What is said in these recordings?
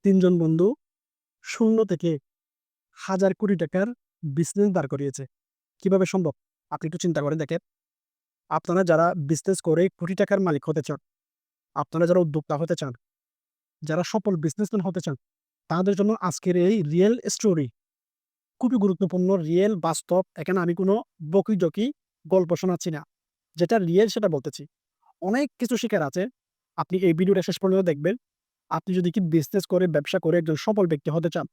৩ জন বন্ধু শূন্য থেকে হাজার কোটি টাকার বিজনেস দাঁড় করিয়েছে। কিভাবে সম্ভব? আপনি একটু চিন্তা করে দেখেন। আপনারা যারা বিজনেস করে কোটি টাকার মালিক হতে চান, আপনারা যারা উদ্যোক্তা হতে চান, যারা সফল বিজনেসম্যান হতে চান, তাদের জন্য আজকের এই রিয়েল স্টোরি খুবই গুরুত্বপূর্ণ, রিয়েল বাস্তব। এখানে আমি কোনো বকি-জকি গল্প শোনাচ্ছি না। যেটা রিয়েল সেটা বলতেছি। অনেক কিছু শিখার আছে। আপনি এই ভিডিওটা শেষ পর্যন্ত দেখবেন। আপনি যদি কি বিজনেস করে, ব্যবসা করে একজন সফল ব্যক্তি হতে চান,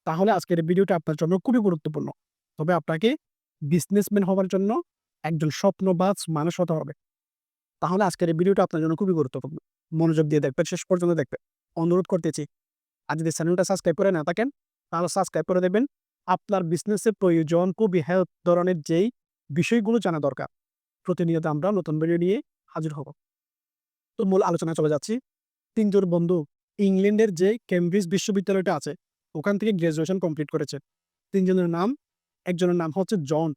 তাহলে আজকের এই ভিডিওটা আপনার জন্য খুবই গুরুত্বপূর্ণ। তবে আপনাকে বিজনেসম্যান হওয়ার জন্য একজন স্বপ্নবাজ মানুষ হতে হবে। তাহলে আজকের এই ভিডিওটা আপনার জন্য খুবই গুরুত্বপূর্ণ। মনোযোগ দিয়ে দেখবেন, শেষ পর্যন্ত দেখবেন। অনুরোধ করতেছি, আর যদি চ্যানেলটা সাবস্ক্রাইব করে না থাকেন, তাহলে সাবস্ক্রাইব করে দেবেন। আপনার বিজনেসের প্রয়োজন খুবই হেল্প ধরনের যেই বিষয়গুলো জানা দরকার। প্রতিনিয়ত আমরা নতুন ভিডিও নিয়ে হাজির হব। তো মূল আলোচনায় চলে যাচ্ছি। ৩ জন বন্ধু ইংল্যান্ডের যে কেমব্রিজ বিশ্ববিদ্যালয়টা আছে, ওখান থেকে গ্র্যাজুয়েশন কমপ্লিট করেছে। ৩ জনের নাম, একজনের নাম হচ্ছে জন,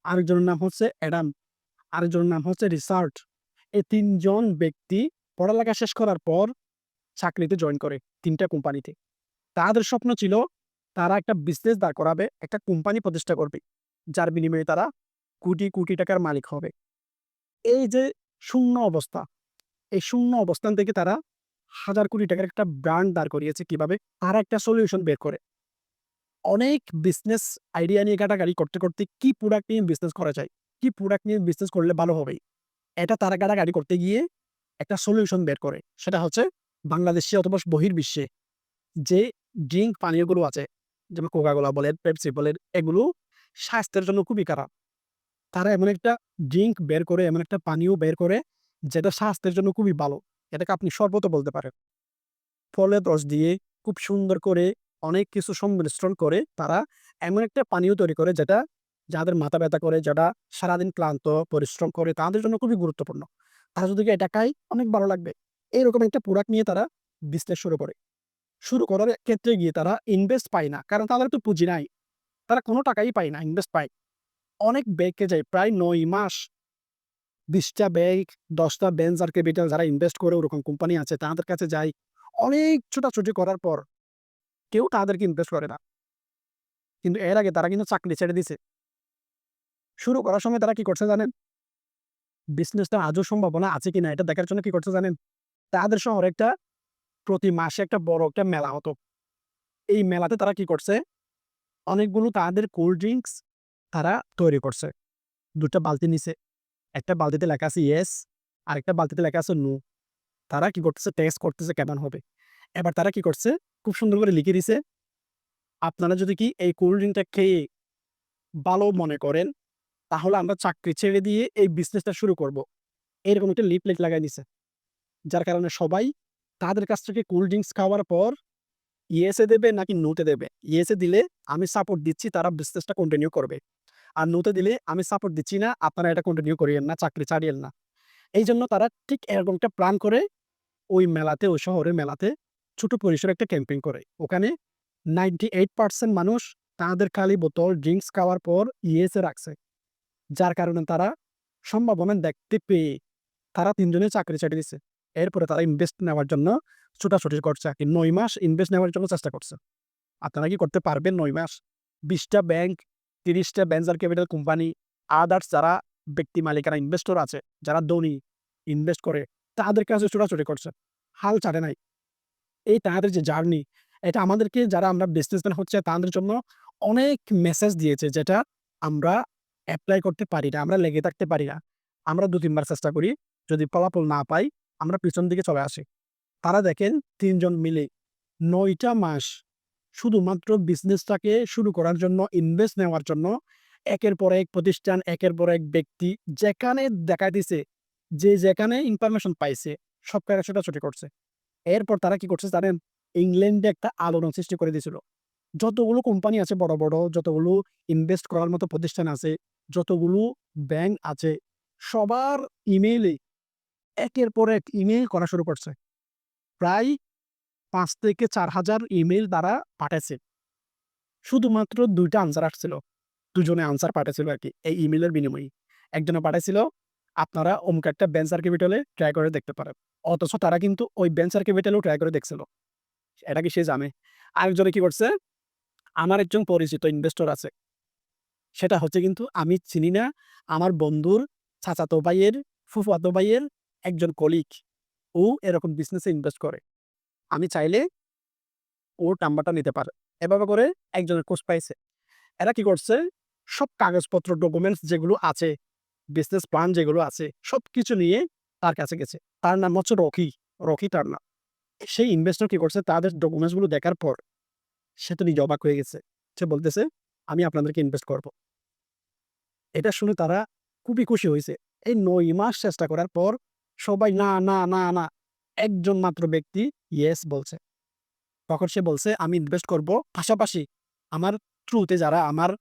আরেকজনের নাম হচ্ছে অ্যাডাম, আরেকজনের নাম হচ্ছে রিচার্ড। এই ৩ জন ব্যক্তি পড়ালেখা শেষ করার পর চাকরিতে জয়েন করে ৩ টা কোম্পানিতে। তাদের স্বপ্ন ছিল তারা একটা বিজনেস দাঁড় করাবে, একটা কোম্পানি প্রতিষ্ঠা করবে, যার বিনিময়ে তারা কোটি, কোটি টাকার মালিক হবে। এই যে শূন্য অবস্থা, এই শূন্য অবস্থান থেকে তারা হাজার কোটি টাকার একটা ব্র্যান্ড দাঁড় করিয়েছে কিভাবে? তারা একটা সলিউশন বের করে। অনেক বিজনেস আইডিয়া নিয়ে ঘাটাঘাটি করতে, করতে কি প্রোডাক্ট নিয়ে বিজনেস করা যায়? কি প্রোডাক্ট নিয়ে বিজনেস করলে ভালো হবে? এটা তারা ঘাটাঘাটি করতে গিয়ে একটা সলিউশন বের করে। সেটা হচ্ছে বাংলাদেশে অথবা বহির্বিশ্বে যে ড্রিংক পানীয়গুলো আছে, যেমন কোকা-কোলা বলেন, পেপসি বলেন, এগুলো স্বাস্থ্যের জন্য খুবই খারাপ। তারা এমন একটা ড্রিংক বের করে, এমন একটা পানীয় বের করে যেটা স্বাস্থ্যের জন্য খুবই ভালো। এটাকে আপনি শরবতও বলতে পারেন। ফলের রস দিয়ে খুব সুন্দর করে অনেক কিছু সংমিশ্রণ করে তারা এমন একটা পানীয় তৈরি করে যেটা যাদের মাথা ব্যথা করে, যারা সারাদিন ক্লান্ত পরিশ্রম করে তাদের জন্য খুবই গুরুত্বপূর্ণ। তারা যদি এটা খায় অনেক ভালো লাগবে। এইরকম একটা প্রোডাক্ট নিয়ে তারা বিজনেস শুরু করে। শুরু করার ক্ষেত্রে গিয়ে তারা ইনভেস্ট পায় না। কারণ তাদের তো পুঁজি নাই। তারা কোনো টাকাই পায় না, ইনভেস্ট পায়। অনেক ব্যাংকে যায় প্রায় ৯ মাস ২০ টা ব্যাংক, ১০ টা ভেঞ্চার ক্যাপিটাল যারা ইনভেস্ট করে ওরকম কোম্পানি আছে তাদের কাছে যায়। অনেক ছোটাছুটি করার পর কেউ তাদেরকে ইমপ্রেস করে না। কিন্তু এর আগে তারা কিন্তু চাকরি ছেড়ে দিছে। শুরু করার সময় তারা কি করছে জানেন? বিজনেসটা আদৌ সম্ভাবনা আছে কিনা এটা দেখার জন্য কি করছে জানেন? তাদের শহরে একটা প্রতি মাসে একটা বড় একটা মেলা হতো। এই মেলাতে তারা কি করছে? অনেকগুলো তাদের কোল্ড ড্রিংকস তারা তৈরি করছে। ২ টা বালতি নিছে। একটা বালতিতে লেখা আছে ইয়েস, আরেকটা বালতিতে লেখা আছে নো। তারা কি করতেছে? টেস্ট করতেছে কেমন হবে। এবার তারা কি করছে? খুব সুন্দর করে লিখে দিছে, আপনারা যদি কি এই কোল্ড ড্রিংকটা খেয়ে ভালো মনে করেন তাহলে আমরা চাকরি ছেড়ে দিয়ে এই বিজনেসটা শুরু করব। এরকম একটা লিফলেট লাগায় দিছে। যার কারণে সবাই তাদের কাছ থেকে কোল্ড ড্রিংকস খাওয়ার পর ইয়েস এ দেবে নাকি নো তে দেবে। ইয়েস এ দিলে আমি সাপোর্ট দিচ্ছি তারা বিজনেসটা কন্টিনিউ করবে। আর নো তে দিলে আমি সাপোর্ট দিচ্ছি না, আপনারা এটা কন্টিনিউ করিয়েন না, চাকরি ছাড়িয়েন না। এইজন্য তারা ঠিক এরকম একটা প্ল্যান করে ওই মেলাতে, ওই শহরের মেলাতে ছোট পরিসরে একটা ক্যাম্পেইন করে। ওখানে 98% মানুষ তাদের খালি বোতল ড্রিংকস খাওয়ার পর ইয়েস এ রাখছে। যার কারণে তারা সম্ভাবনা দেখতে পেয়ে তারা ৩ জনে চাকরি ছেড়ে দিছে। এরপরে তারা ইনভেস্ট নেওয়ার জন্য ছোটাছুটি করছে আরকি। ৯ মাস ইনভেস্ট নেওয়ার জন্য চেষ্টা করছে। আপনারা কি করতে পারবেন ৯ মাস? ২০ টা ব্যাংক, ৩০ টা ভেঞ্চার ক্যাপিটাল কোম্পানি, আদার্স যারা ব্যক্তি মালিকানা ইনভেস্টর আছে, যারা ধনী ইনভেস্ট করে, তাদের কাছে ছোটাছুটি করছে। হাল ছাড়ে নাই। এই তাদের যে জার্নি, এটা আমাদেরকে যারা আমরা বিজনেসম্যান হচ্ছে তাদের জন্য অনেক মেসেজ দিয়েছে যেটা আমরা এপ্লাই করতে পারি না। আমরা লেগে থাকতে পারি না। আমরা ২-৩ বার চেষ্টা করি। যদি ফলাফল না পাই, আমরা পিছন দিকে চলে আসি। তারা দেখেন ৩ জন মিলে ৯ টা মাস শুধুমাত্র বিজনেসটাকে শুরু করার জন্য, ইনভেস্ট নেওয়ার জন্য একের পর এক প্রতিষ্ঠান, একের পর এক ব্যক্তি যেখানে দেখাইতেছে যে যেখানে ইনফরমেশন পাইছে সব জায়গায় ছোটাছুটি করছে। এরপর তারা কি করছে জানেন? ইংল্যান্ডে একটা আলোড়ন সৃষ্টি করে দিয়েছিল। যতগুলো কোম্পানি আছে বড়, বড় যতগুলো ইনভেস্ট করার মতো প্রতিষ্ঠান আছে, যতগুলো ব্যাংক আছে, সবার ইমেইলে একের পর এক ইমেইল করা শুরু করছে। প্রায় ৫ থেকে ৪ হাজার ইমেইল তারা পাঠাইছে। শুধুমাত্র ২ টা আনসার আসছিল। ২ জনে আনসার পাঠাইছিল আরকি এই ইমেইলের বিনিময়ে। একজনে পাঠাইছিল, "আপনারা অমুক একটা ভেঞ্চার ক্যাপিটালে ট্রাই করে দেখতে পারেন।" অথচ তারা কিন্তু ওই ভেঞ্চার ক্যাপিটালেও ট্রাই করে দেখছিল। এটা কি সে জানে? আরেকজনে কি করছে? আমার একজন পরিচিত ইনভেস্টর আছে। সেটা হচ্ছে কিন্তু আমি চিনি না, আমার বন্ধুর চাচাতো ভাইয়ের, ফুফাতো ভাইয়ের একজন কলিগ। ও এরকম বিজনেসে ইনভেস্ট করে। আমি চাইলে ওর নাম্বারটা নিতে পারে। এভাবে করে একজনের খোঁজ পাইছে। এরা কি করছে? সব কাগজপত্র ডকুমেন্টস যেগুলো আছে, বিজনেস প্ল্যান যেগুলো আছে, সবকিছু নিয়ে তার কাছে গেছে। তার নাম হচ্ছে রকি। রকি তার নাম। সেই ইনভেস্টর কি করছে? তাদের ডকুমেন্টস গুলো দেখার পর সে তো নিজে অবাক হয়ে গেছে। সে বলতেছে, "আমি আপনাদেরকে ইনভেস্ট করব।" এটা শুনে তারা খুবই খুশি হইছে। এই ৯ মাস চেষ্টা করার পর সবাই না, না, না, না। একজন মাত্র ব্যক্তি ইয়েস বলছে। তখন সে বলছে, "আমি ইনভেস্ট করব। পাশাপাশি আমার থ্রুতে যারা আমার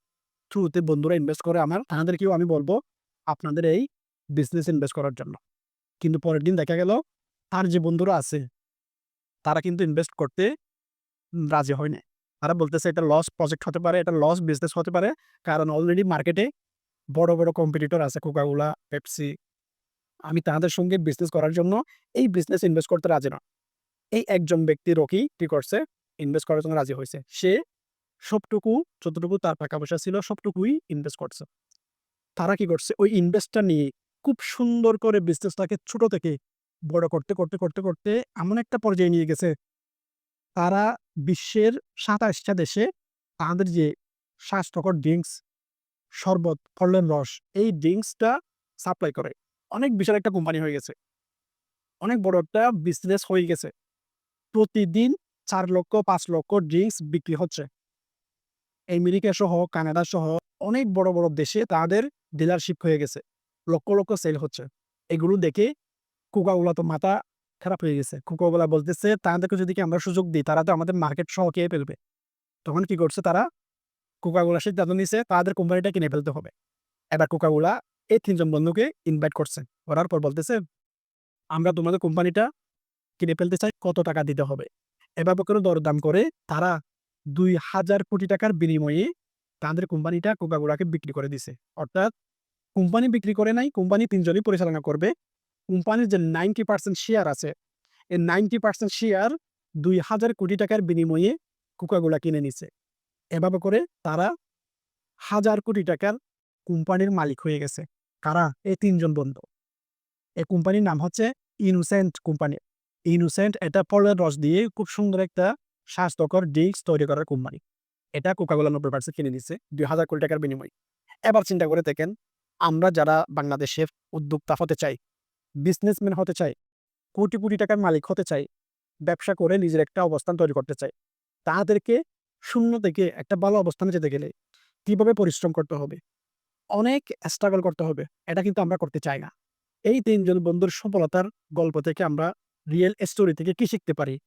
থ্রুতে বন্ধুরা ইনভেস্ট করে আমার, তাদেরকেও আমি বলব আপনাদের এই বিজনেসে ইনভেস্ট করার জন্য।" কিন্তু পরের দিন দেখা গেল তার যে বন্ধুরা আছে, তারা কিন্তু ইনভেস্ট করতে রাজি হয় নাই। তারা বলতেছে এটা লস প্রজেক্ট হতে পারে, এটা লস বিজনেস হতে পারে। কারণ অলরেডি মার্কেটে বড়, বড় কম্পিটিটর আছে Coca-Cola, Pepsi। আমি তাদের সঙ্গে বিজনেস করার জন্য এই বিজনেসে ইনভেস্ট করতে রাজি না। এই একজন ব্যক্তি রকি কি করছে? ইনভেস্ট করার জন্য রাজি হইছে। সে সবটুকু, যতটুকু তার টাকা-পয়সা ছিল সবটুকুই ইনভেস্ট করছে। তারা কি করছে? ওই ইনভেস্টটা নিয়ে খুব সুন্দর করে বিজনেসটাকে ছোট থেকে বড় করতে, করতে, করতে, করতে এমন একটা পর্যায়ে নিয়ে গেছে, তারা বিশ্বের ২৭ টা দেশে তাদের যে স্বাস্থ্যকর ড্রিংকস, শরবত, ফলের রস, এই ড্রিংকসটা সাপ্লাই করে। অনেক বিশাল একটা কোম্পানি হয়ে গেছে। অনেক বড় একটা বিজনেস হয়ে গেছে। প্রতিদিন ৪,০০,০০০, ৫,০০,০০০ ড্রিংকস বিক্রি হচ্ছে। আমেরিকা সহ, কানাডা সহ অনেক বড়, বড় দেশে তাদের ডিলারশিপ হয়ে গেছে। লক্ষ, লক্ষ সেল হচ্ছে। এগুলো দেখে Coca-Cola তো মাথা খারাপ হয়ে গেছে। Coca-Cola বলতেছে, "তাদেরকে যদি কি আমরা সুযোগ দিই, তারা তো আমাদের মার্কেট সহ খেয়ে ফেলবে।" তখন কি করছে তারা? Coca-Cola সিদ্ধান্ত নিছে তাদের কোম্পানিটা কিনে ফেলতে হবে। এবার Coca-Cola এই ৩ জন বন্ধুকে ইনভাইট করছে। করার পর বলতেছে, "আমরা তোমাদের কোম্পানিটা কিনে ফেলতে চাই, কত টাকা দিতে হবে?" এভাবে করে দরদাম করে তারা ৳২,০০০,০০,০০,০০০ বিনিময়ে তাদের কোম্পানিটা Coca-Cola কে বিক্রি করে দিছে। অর্থাৎ কোম্পানি বিক্রি করে নাই, কোম্পানি ৩ জনই পরিচালনা করবে। কোম্পানির যে 90% শেয়ার আছে, এই 90% শেয়ার ৳২,০০০,০০,০০,০০০ বিনিময়ে Coca-Cola কিনে নিছে। এভাবে করে তারা হাজার কোটি টাকার কোম্পানির মালিক হয়ে গেছে। কারা? এই ৩ জন বন্ধু। এই কোম্পানির নাম হচ্ছে ইনোসেন্ট কোম্পানি। ইনোসেন্ট এটা ফলের রস দিয়ে খুব সুন্দর একটা স্বাস্থ্যকর ড্রিংকস তৈরি করার কোম্পানি। এটা Coca-Cola ৯০% কিনে নিছে ৳২,০০০,০০,০০,০০০ বিনিময়ে। এবার চিন্তা করে দেখেন, আমরা যারা বাংলাদেশের উদ্যোক্তা হতে চাই, বিজনেসম্যান হতে চাই, কোটি, কোটি টাকার মালিক হতে চাই, ব্যবসা করে নিজের একটা অবস্থান তৈরি করতে চাই। তাদেরকে শূন্য থেকে একটা ভালো অবস্থানে যেতে গেলে কিভাবে পরিশ্রম করতে হবে? অনেক স্ট্রাগল করতে হবে। এটা কিন্তু আমরা করতে চাই না। এই ৩ জন বন্ধুর সফলতার গল্প থেকে আমরা রিয়েল স্টোরি থেকে কি শিখতে পারি?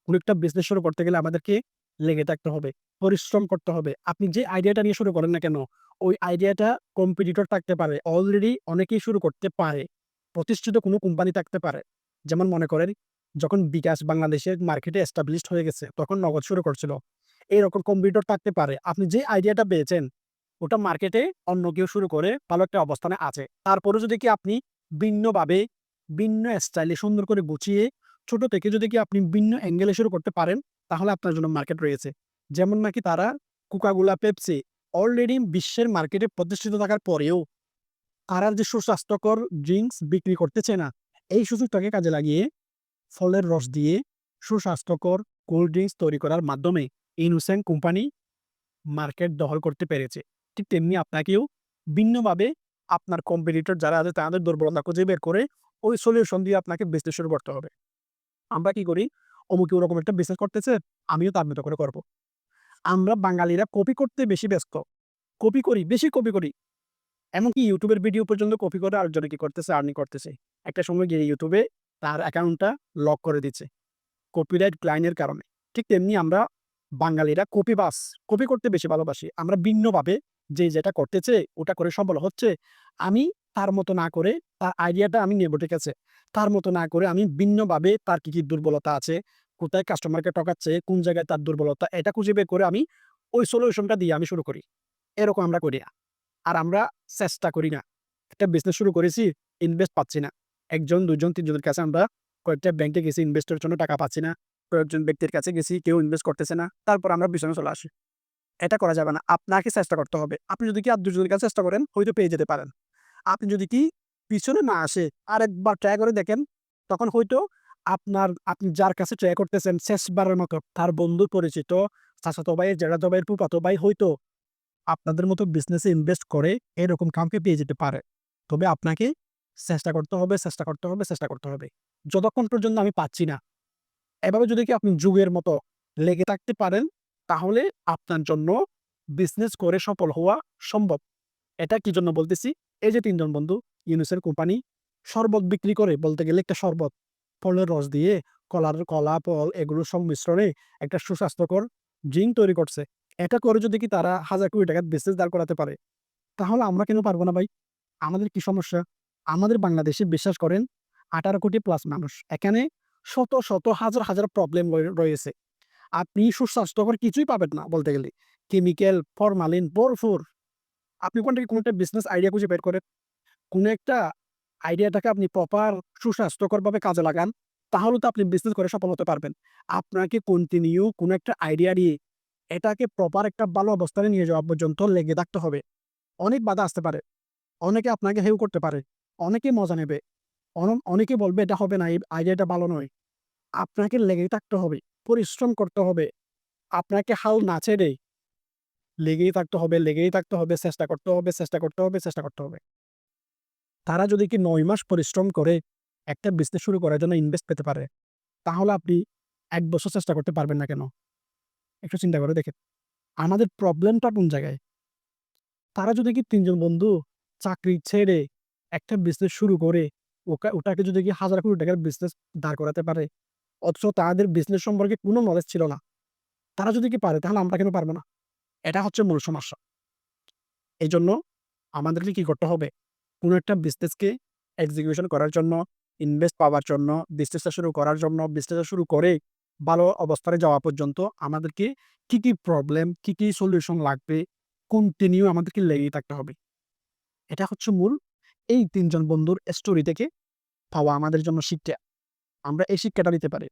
কোন একটা বিজনেস শুরু করতে গেলে আমাদেরকে লেগে থাকতে হবে, পরিশ্রম করতে হবে। আপনি যে আইডিয়াটা নিয়ে শুরু করেন না কেন, ওই আইডিয়াটা কম্পিটিটর থাকতে পারে। অলরেডি অনেকেই শুরু করতে পারে। প্রতিষ্ঠিত কোনো কোম্পানি থাকতে পারে। যেমন মনে করেন, যখন বিকাশ বাংলাদেশের মার্কেটে এস্টাবলিশড হয়ে গেছে, তখন নগদ শুরু করছিল। এরকম কম্পিটিটর থাকতে পারে। আপনি যে আইডিয়াটা পেয়েছেন, ওটা মার্কেটে অন্য কেউ শুরু করে ভালো একটা অবস্থানে আছে। তারপরেও যদি কি আপনি ভিন্নভাবে, ভিন্ন স্টাইলে সুন্দর করে গুছিয়ে ছোট থেকে যদি কি আপনি ভিন্ন অ্যাঙ্গেলে শুরু করতে পারেন, তাহলে আপনার জন্য মার্কেট রয়েছে। যেমন নাকি তারা Coca-Cola, Pepsi অলরেডি বিশ্বের মার্কেটে প্রতিষ্ঠিত থাকার পরেও তারা যে সুস্বাস্থ্যকর ড্রিংকস বিক্রি করতেছে না, এই সুযোগটাকে কাজে লাগিয়ে ফলের রস দিয়ে সুস্বাস্থ্যকর কোল্ড ড্রিংকস তৈরি করার মাধ্যমে ইনোসেন্ট কোম্পানি মার্কেট দখল করতে পেরেছে। ঠিক তেমনি আপনাকেও ভিন্নভাবে আপনার কম্পিটিটর যারা আছে তাদের দুর্বলতা খুঁজে বের করে ওই সলিউশন দিয়ে আপনাকে বিজনেস শুরু করতে হবে। আমরা কি করি? অমুকে ওরকম একটা বিজনেস করতেছে, আমিও তার মতো করে করব। আমরা বাঙালিরা কপি করতে বেশি ব্যস্ত। কপি করি, বেশি কপি করি। এমনকি YouTube এর ভিডিও পর্যন্ত কপি করে আরেকজনে কি করতেছে? আর্নিং করতেছে। একটা সময় গিয়ে YouTube এ তার অ্যাকাউন্টটা লক করে দিচ্ছে। কপিরাইট ক্লাইম এর কারণে। ঠিক তেমনি আমরা বাঙালিরা কপিবাজ, কপি করতে বেশি ভালোবাসি। আমরা ভিন্নভাবে যে যেটা করতেছে, ওটা করে সফল হচ্ছে, আমি তার মতো না করে তার আইডিয়াটা আমি নেব, ঠিক আছে? তার মতো না করে আমি ভিন্নভাবে তার কি, কি দুর্বলতা আছে, কোথায় কাস্টমারকে ঠকাচ্ছে, কোন জায়গায় তার দুর্বলতা, এটা খুঁজে বের করে আমি ওই সলিউশনটা দিয়ে আমি শুরু করি। এরকম আমরা করি না। আর আমরা চেষ্টা করি না। একটা বিজনেস শুরু করেছি, ইনভেস্ট পাচ্ছি না। ১ জন, ২ জন, ৩ জনের কাছে আমরা কয়েকটা ব্যাংকে গেছি, ইনভেস্টের জন্য টাকা পাচ্ছি না। কয়েকজন ব্যক্তির কাছে গেছি, কেউ ইনভেস্ট করতেছে না। তারপর আমরা পিছনে চলে আসি। এটা করা যাবে না। আপনাকে চেষ্টা করতে হবে। আপনি যদি কি আর ২ জনের কাছে চেষ্টা করেন, হয়তো পেয়ে যেতে পারেন। আপনি যদি কি পিছনে না আসে আরেকবার ট্রাই করে দেখেন, তখন হয়তো আপনি যার কাছে ট্রাই করতেছেন শেষবারের মতো তার বন্ধু পরিচিত, চাচাতো ভাই, জ্যাঠাতো ভাই, ফুফাতো ভাই হয়তো আপনাদের মতো বিজনেসে ইনভেস্ট করে এরকম কাউকে পেয়ে যেতে পারে। তবে আপনাকে চেষ্টা করতে হবে, চেষ্টা করতে হবে, চেষ্টা করতে হবে। যতক্ষণ পর্যন্ত আমি পাচ্ছি না, এভাবে যদি কি আপনি যুগের মতো লেগে থাকতে পারেন, তাহলে আপনার জন্য বিজনেস করে সফল হওয়া সম্ভব। এটা কি জন্য বলতেছি? এই যে ৩ জন বন্ধু ইউনুসের কোম্পানি শরবত বিক্রি করে, বলতে গেলে একটা শরবত। ফলের রস দিয়ে কলা, ফল এগুলোর সংমিশ্রণে একটা সুস্বাস্থ্যকর ড্রিংক তৈরি করছে। এটা করে যদি কি তারা হাজার কোটি টাকার বিজনেস দাঁড় করাতে পারে, তাহলে আমরা কেন পারব না ভাই? আমাদের কি সমস্যা? আমাদের বাংলাদেশে বিশ্বাস করেন ১৮ কোটি প্লাস মানুষ। এখানে শত, হাজার প্রবলেম রয়েছে। আপনি সুস্বাস্থ্যকর কিছুই পাবেন না বলতে গেলে। কেমিক্যাল, ফরমালিন ভরপুর। আপনি ওখান থেকে কোনো একটা বিজনেস আইডিয়া খুঁজে বের করেন। কোনো একটা আইডিয়াটাকে আপনি প্রপার সুস্বাস্থ্যকরভাবে কাজে লাগান, তাহলে তো আপনি বিজনেস করে সফল হতে পারবেন। আপনাকে কন্টিনিউ কোনো একটা আইডিয়া দিয়ে এটাকে প্রপার একটা ভালো অবস্থানে নিয়ে যাওয়া পর্যন্ত লেগে থাকতে হবে। অনেক বাধা আসতে পারে। অনেকে আপনাকে হেয় করতে পারে। অনেকে মজা নেবে। অনেকে বলবে এটা হবে না, এই আইডিয়াটা ভালো নয়। আপনাকে লেগে থাকতে হবে, পরিশ্রম করতে হবে। আপনাকে হাল না ছেড়ে লেগেই থাকতে হবে, চেষ্টা করতে হবে, চেষ্টা করতে হবে, চেষ্টা করতে হবে। তারা যদি কি ৯ মাস পরিশ্রম করে একটা বিজনেস শুরু করার জন্য ইনভেস্ট পেতে পারে, তাহলে আপনি ১ বছর চেষ্টা করতে পারবেন না কেন? একটু চিন্তা করে দেখেন। আমাদের প্রবলেমটা কোন জায়গায়? তারা যদি কি ৩ জন বন্ধু চাকরি ছেড়ে একটা বিজনেস শুরু করে ওটাকে যদি কি হাজার কোটি টাকার বিজনেস দাঁড় করাতে পারে, অথচ তাদের বিজনেস সম্পর্কে কোনো নলেজ ছিল না। তারা যদি কি পারে, তাহলে আমরা কেন পারব না? এটা হচ্ছে মূল সমস্যা। এজন্য আমাদেরকে কি করতে হবে? কোনো একটা বিজনেসকে এক্সিকিউশন করার জন্য, ইনভেস্ট পাওয়ার জন্য, বিজনেসটা শুরু করার জন্য, বিজনেসটা শুরু করে ভালো অবস্থানে যাওয়া পর্যন্ত আমাদেরকে কি প্রবলেম, কি সলিউশন লাগবে, কন্টিনিউ আমাদেরকে লেগেই থাকতে হবে। এটা হচ্ছে মূল এই ৩ জন বন্ধুর স্টোরি থেকে পাওয়া আমাদের জন্য শিক্ষা। আমরা এই শিক্ষাটা নিতে পারি।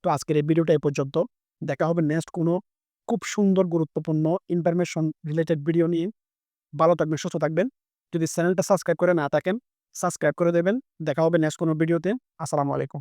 তো আজকের এই ভিডিওটা এই পর্যন্ত। দেখা হবে নেক্সট কোনো খুব সুন্দর গুরুত্বপূর্ণ ইনফরমেশন রিলেটেড ভিডিও নিয়ে। ভালো থাকবেন, সুস্থ থাকবেন। যদি চ্যানেলটা সাবস্ক্রাইব করে না থাকেন, সাবস্ক্রাইব করে দেবেন। দেখা হবে নেক্সট কোনো ভিডিওতে। আসসালামু আলাইকুম।